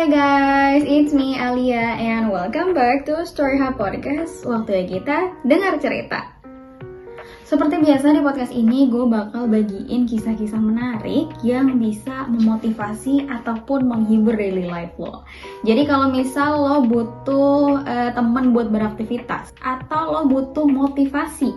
Hai guys, it's me Alia and welcome back to Story Hub Podcast. Waktunya kita dengar cerita. Seperti biasa di podcast ini gue bakal bagiin kisah-kisah menarik yang bisa memotivasi ataupun menghibur daily life lo. Jadi kalau misal lo butuh teman buat beraktivitas, atau lo butuh motivasi,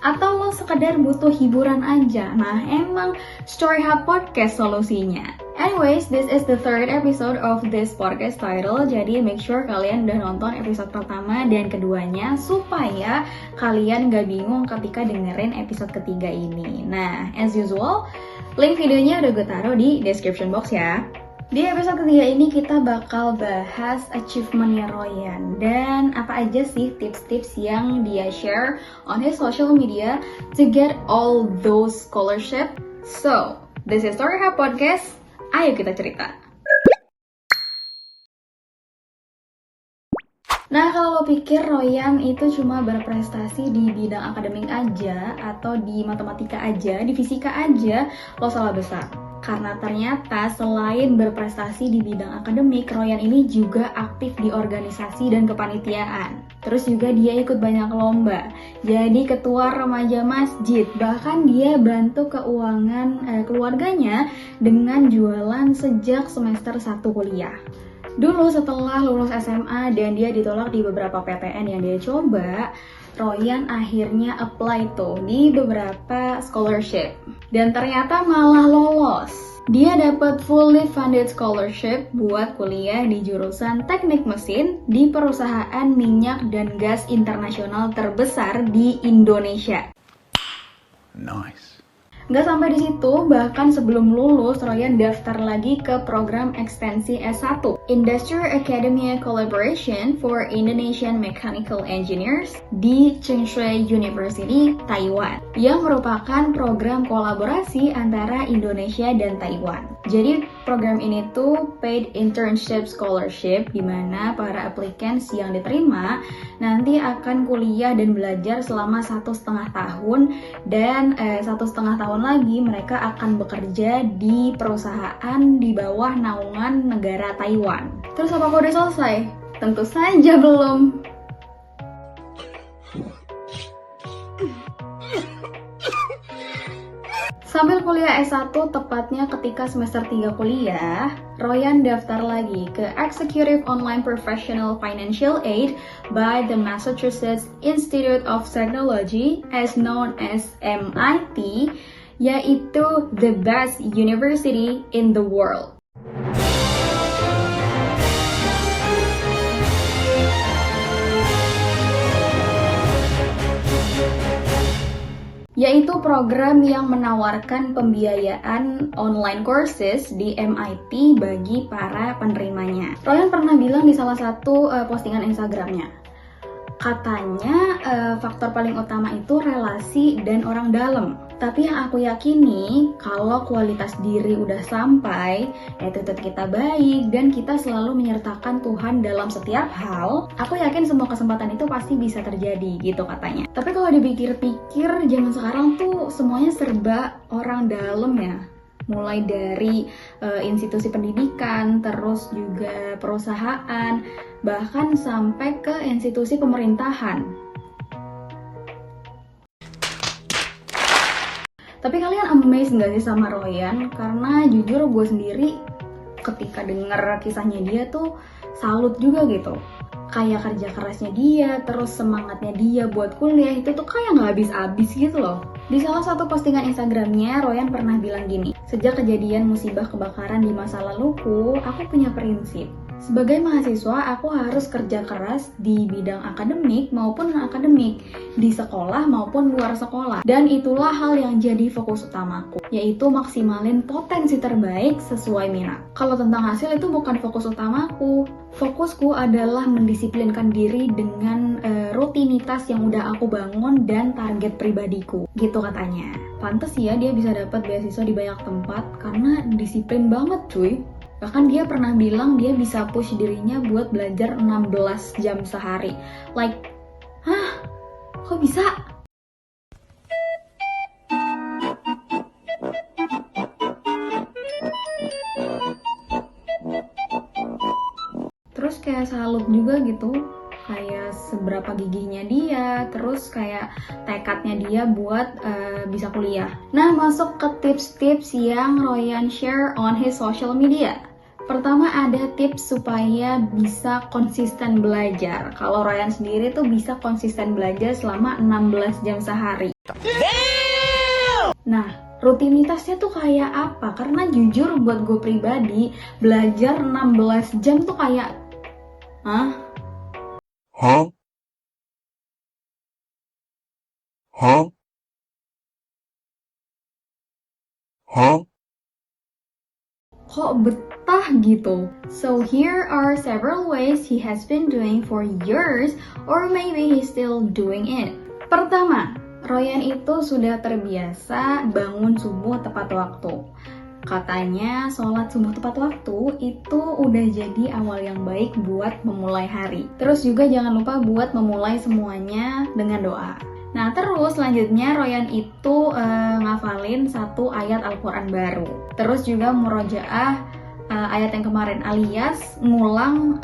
atau lo sekedar butuh hiburan aja, nah emang Story Hub Podcast solusinya. Anyways, this is the third episode of this podcast title. Jadi make sure kalian udah nonton episode pertama dan keduanya supaya kalian gak bingung ketika dengerin episode ketiga ini. Nah, as usual, link videonya udah gue taruh di description box ya. Di episode ketiga ini kita bakal bahas achievementnya Royan dan apa aja sih tips-tips yang dia share on his social media to get all those scholarship. So, this is Story Hub Podcast. Ayo kita cerita. Nah, kalau lo pikir Royan itu cuma berprestasi di bidang akademik aja, atau di matematika aja, di fisika aja, lo salah besar. Karena ternyata selain berprestasi di bidang akademik, Royan ini juga aktif di organisasi dan kepanitiaan. Terus juga dia ikut banyak lomba, jadi ketua remaja masjid, bahkan dia bantu keuangan keluarganya dengan jualan sejak semester 1 kuliah. Dulu setelah lulus SMA dan dia ditolak di beberapa PTN yang dia coba, Royan akhirnya apply tuh di beberapa scholarship dan ternyata malah lolos. Dia dapat fully funded scholarship buat kuliah di jurusan teknik mesin di perusahaan minyak dan gas internasional terbesar di Indonesia. Nice. Nggak sampai di situ, bahkan sebelum lulus, Royan daftar lagi ke program ekstensi S1, Industrial Academy Collaboration for Indonesian Mechanical Engineers di Tsinghua University, Taiwan, yang merupakan program kolaborasi antara Indonesia dan Taiwan. Jadi program ini tuh paid internship scholarship, di mana para applicants yang diterima nanti akan kuliah dan belajar selama 1,5 tahun, dan 1,5 tahun lagi mereka akan bekerja di perusahaan di bawah naungan negara Taiwan. Terus apakah udah selesai? Tentu saja belum. Sambil kuliah S1, tepatnya ketika semester 3 kuliah, Royan daftar lagi ke Executive Online Professional Financial Aid by the Massachusetts Institute of Technology, as known as MIT, yaitu the best university in the world. Yaitu program yang menawarkan pembiayaan online courses di MIT bagi para penerimanya. Royan pernah bilang di salah satu postingan Instagramnya, katanya faktor paling utama itu relasi dan orang dalam. Tapi yang aku yakini, kalau kualitas diri udah sampai, attitude kita baik, dan kita selalu menyertakan Tuhan dalam setiap hal, aku yakin semua kesempatan itu pasti bisa terjadi, gitu katanya. Tapi kalau dipikir-pikir, zaman sekarang tuh semuanya serba orang dalam ya. Mulai dari institusi pendidikan, terus juga perusahaan, bahkan sampai ke institusi pemerintahan. Tapi kalian amazed gak sih sama Royan? Karena jujur gue sendiri ketika denger kisahnya dia tuh salut juga gitu. Kayak kerja kerasnya dia, terus semangatnya dia buat kuliah itu tuh kayak gak habis-habis gitu loh. Di salah satu postingan Instagramnya, Royan pernah bilang gini, sejak kejadian musibah kebakaran di masa laluku, aku punya prinsip. Sebagai mahasiswa, aku harus kerja keras di bidang akademik maupun non-akademik, di sekolah maupun luar sekolah. Dan itulah hal yang jadi fokus utamaku, yaitu maksimalin potensi terbaik sesuai minat. Kalau tentang hasil itu bukan fokus utamaku. Fokusku adalah mendisiplinkan diri dengan rutinitas yang udah aku bangun dan target pribadiku, gitu katanya. Pantes ya dia bisa dapat beasiswa di banyak tempat karena disiplin banget cuy. Bahkan dia pernah bilang dia bisa push dirinya buat belajar 16 jam sehari. Like, hah? Kok bisa? kayak salut juga gitu, kayak seberapa gigihnya dia, terus kayak tekadnya dia buat bisa kuliah. Nah, masuk ke tips-tips yang Ryan share on his social media. Pertama, ada tips supaya bisa konsisten belajar. Kalau Ryan sendiri tuh bisa konsisten belajar selama 16 jam sehari. Nah, rutinitasnya tuh kayak apa? Karena jujur buat gue pribadi, belajar 16 jam tuh kayak Hah? Kok betah gitu? So here are several ways he has been doing for years, or maybe he's still doing it. Pertama, Ryan itu sudah terbiasa bangun subuh tepat waktu. Katanya sholat subuh tepat waktu itu udah jadi awal yang baik buat memulai hari. Terus juga jangan lupa buat memulai semuanya dengan doa. Nah, terus selanjutnya Ryan itu ngafalin satu ayat Al-Quran baru. Terus juga murojaah ayat yang kemarin, alias ngulang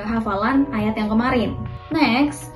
hafalan ayat yang kemarin. Next,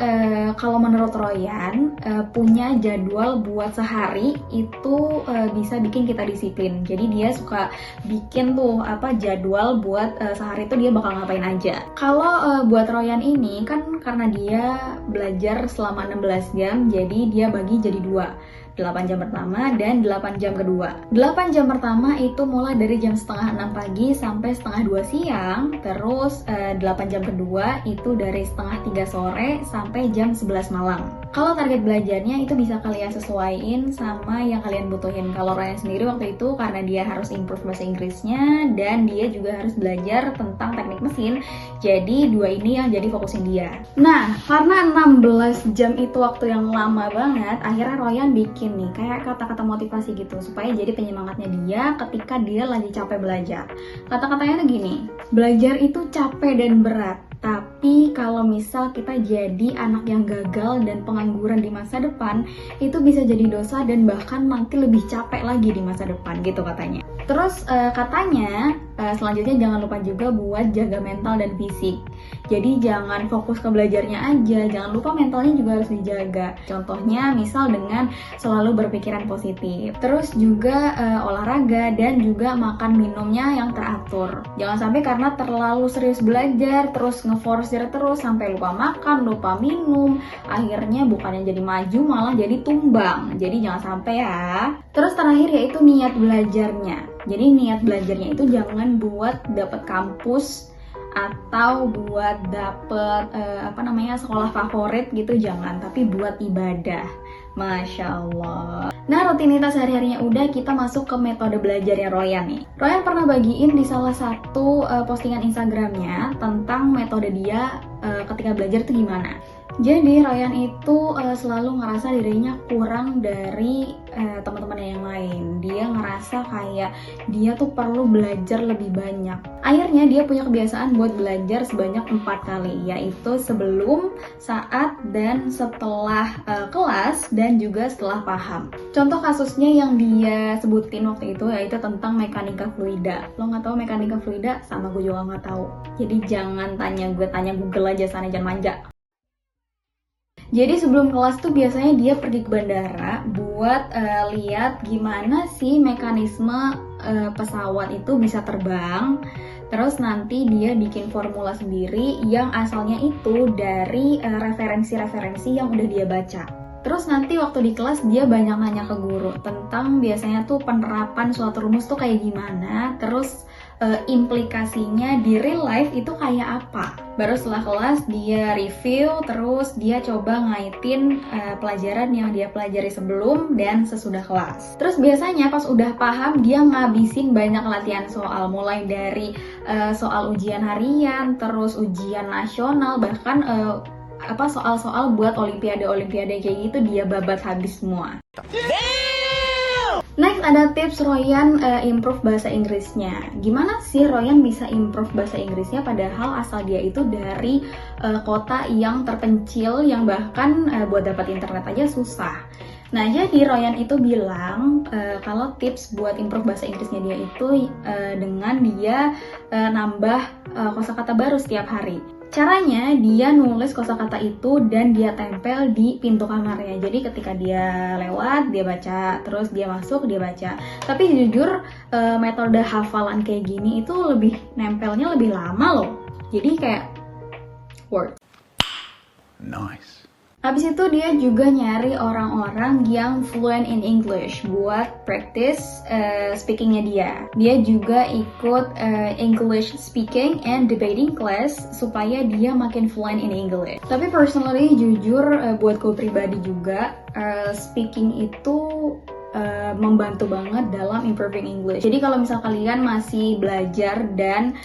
kalau menurut Ryan, punya jadwal buat sehari itu bisa bikin kita disiplin. Jadi dia suka bikin tuh jadwal buat sehari itu dia bakal ngapain aja. Kalau buat Ryan ini kan karena dia belajar selama 16 jam, jadi dia bagi jadi 2. 8 jam pertama dan 8 jam kedua. 8 jam pertama itu mulai dari jam setengah 6 pagi sampai setengah 2 siang. Terus 8 jam kedua itu dari setengah 3 sore sampai jam 11 malam. Kalau target belajarnya itu bisa kalian sesuaiin sama yang kalian butuhin. Kalau Ryan sendiri waktu itu karena dia harus improve bahasa Inggrisnya dan dia juga harus belajar tentang teknik mesin, jadi 2 ini yang jadi fokusin dia. Nah, karena 16 jam itu waktu yang lama banget, akhirnya Ryan bikin nih kayak kata-kata motivasi gitu supaya jadi penyemangatnya dia ketika dia lagi capek belajar. Kata-katanya tuh gini, belajar itu capek dan berat, tapi kalau misal kita jadi anak yang gagal dan pengangguran di masa depan, itu bisa jadi dosa dan bahkan nanti lebih capek lagi di masa depan gitu katanya. Terus katanya selanjutnya jangan lupa juga buat jaga mental dan fisik. Jadi jangan fokus ke belajarnya aja, jangan lupa mentalnya juga harus dijaga. Contohnya misal dengan selalu berpikiran positif. Terus juga olahraga dan juga makan minumnya yang teratur. Jangan sampai karena terlalu serius belajar, terus ngeforsir terus sampai lupa makan, lupa minum. Akhirnya bukannya jadi maju malah jadi tumbang. Jadi jangan sampai ya. Terus terakhir yaitu niat belajarnya. Jadi niat belajarnya itu jangan buat dapet kampus atau buat dapet sekolah favorit gitu, jangan, tapi buat ibadah. Masya Allah. Nah, rutinitas hari-harinya udah, kita masuk ke metode belajarnya Ryan nih. Ryan pernah bagiin di salah satu postingan Instagramnya tentang metode dia ketika belajar tuh gimana. Jadi Ryan itu selalu ngerasa dirinya kurang dari teman-temannya yang lain. Dia ngerasa kayak dia tuh perlu belajar lebih banyak. Akhirnya dia punya kebiasaan buat belajar sebanyak 4 kali, yaitu sebelum, saat, dan setelah kelas, dan juga setelah paham. Contoh kasusnya yang dia sebutin waktu itu yaitu tentang mekanika fluida. Lo nggak tahu mekanika fluida? Sama gue juga nggak tahu. Jadi jangan tanya gue, tanya Google aja sana, jangan manja. Jadi sebelum kelas tuh biasanya dia pergi ke bandara buat lihat gimana sih mekanisme pesawat itu bisa terbang. Terus nanti dia bikin formula sendiri yang asalnya itu dari referensi-referensi yang udah dia baca. Terus nanti waktu di kelas dia banyak nanya ke guru tentang biasanya tuh penerapan suatu rumus tuh kayak gimana, terus implikasinya di real life itu kayak apa. Baru setelah kelas dia review, terus dia coba ngaitin pelajaran yang dia pelajari sebelum dan sesudah kelas. Terus biasanya pas udah paham dia ngabisin banyak latihan soal, mulai dari soal ujian harian, terus ujian nasional, bahkan soal-soal buat olimpiade kayak gitu dia babat habis semua. Next ada tips Ryan improve bahasa Inggrisnya. Gimana sih Ryan bisa improve bahasa Inggrisnya padahal asal dia itu dari kota yang terpencil yang bahkan buat dapat internet aja susah. Nah, jadi Ryan itu bilang kalau tips buat improve bahasa Inggrisnya dia itu dengan dia nambah kosakata baru setiap hari. Caranya dia nulis kosakata itu dan dia tempel di pintu kamarnya. Jadi ketika dia lewat, dia baca, terus dia masuk, dia baca. Tapi jujur metode hafalan kayak gini itu nempelnya lebih lama loh. Jadi kayak word. Nice. Habis itu dia juga nyari orang-orang yang fluent in English buat practice speakingnya dia. Dia juga ikut English speaking and debating class supaya dia makin fluent in English. Tapi personally jujur buat gue pribadi juga speaking itu membantu banget dalam improving English. Jadi kalau misal kalian masih belajar dan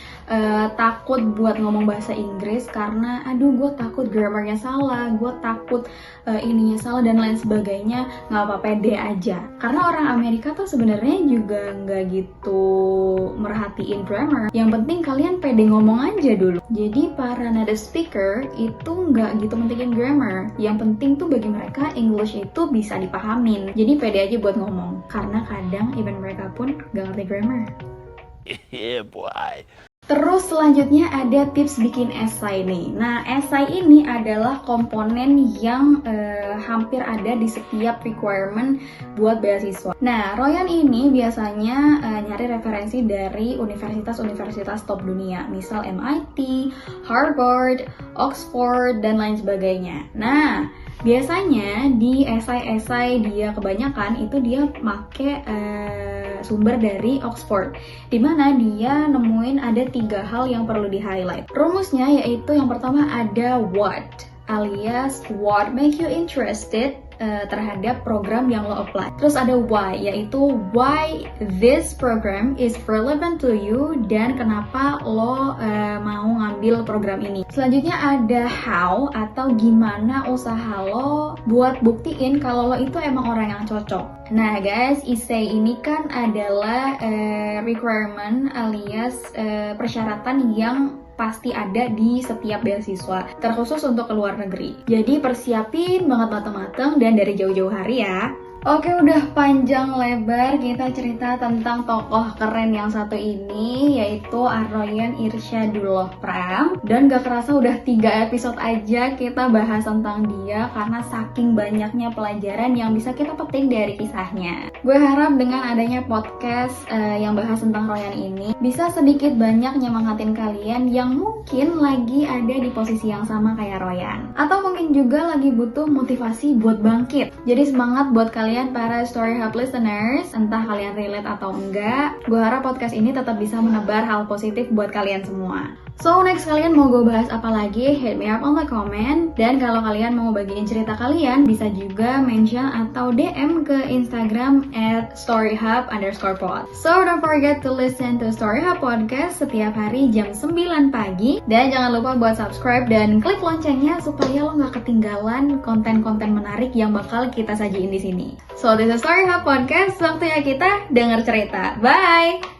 takut buat ngomong bahasa Inggris karena aduh gue takut grammarnya salah, gue takut ininya salah dan lain sebagainya, nggak apa-apa, pede aja. Karena orang Amerika tuh sebenarnya juga nggak gitu merhatiin grammar. Yang penting kalian pede ngomong aja dulu. Jadi para native speaker itu nggak gitu pentingin grammar. Yang penting tuh bagi mereka English itu bisa dipahamin. Jadi pede aja buat ngomong, karena kadang even mereka pun gak ngerti grammar. Yeah, boy. Terus selanjutnya ada tips bikin esai nih. Nah, esai ini adalah komponen yang hampir ada di setiap requirement buat beasiswa. Nah, Ryan ini biasanya nyari referensi dari universitas-universitas top dunia, misal MIT, Harvard, Oxford, dan lain sebagainya. Nah, biasanya di esai-esai dia kebanyakan itu dia make sumber dari Oxford, dimana dia nemuin ada 3 hal yang perlu di-highlight. Rumusnya yaitu yang pertama ada what, alias what make you interested terhadap program yang lo apply. Terus ada why, yaitu why this program is relevant to you dan kenapa lo mau ngambil program ini. Selanjutnya ada how, atau gimana usaha lo buat buktiin kalau lo itu emang orang yang cocok. Nah guys, essay ini kan adalah requirement alias persyaratan yang pasti ada di setiap beasiswa, terkhusus untuk ke luar negeri. Jadi persiapin banget mateng-mateng dan dari jauh-jauh hari ya. Oke, udah panjang lebar kita cerita tentang tokoh keren yang satu ini, yaitu Ryan Irsyadullah Pram. Dan gak kerasa udah 3 episode aja kita bahas tentang dia, karena saking banyaknya pelajaran yang bisa kita petik dari kisahnya. Gue harap dengan adanya podcast yang bahas tentang Ryan ini bisa sedikit banyak nyemangatin kalian yang mungkin lagi ada di posisi yang sama kayak Ryan, atau mungkin juga lagi butuh motivasi buat bangkit. Jadi semangat buat kalian para Story Hub listeners, entah kalian relate atau enggak. Gue harap podcast ini tetap bisa menebar hal positif buat kalian semua. So next, kalian mau gue bahas apa lagi? Hit me up on the comment. Dan kalau kalian mau bagiin cerita kalian, bisa juga mention atau DM ke Instagram @storyhub_pod. So don't forget to listen to Story Hub Podcast setiap hari jam 9 pagi. Dan jangan lupa buat subscribe dan klik loncengnya supaya lo gak ketinggalan konten-konten menarik yang bakal kita sajiin di sini. So this is Story Hub Podcast, waktunya kita denger cerita. Bye!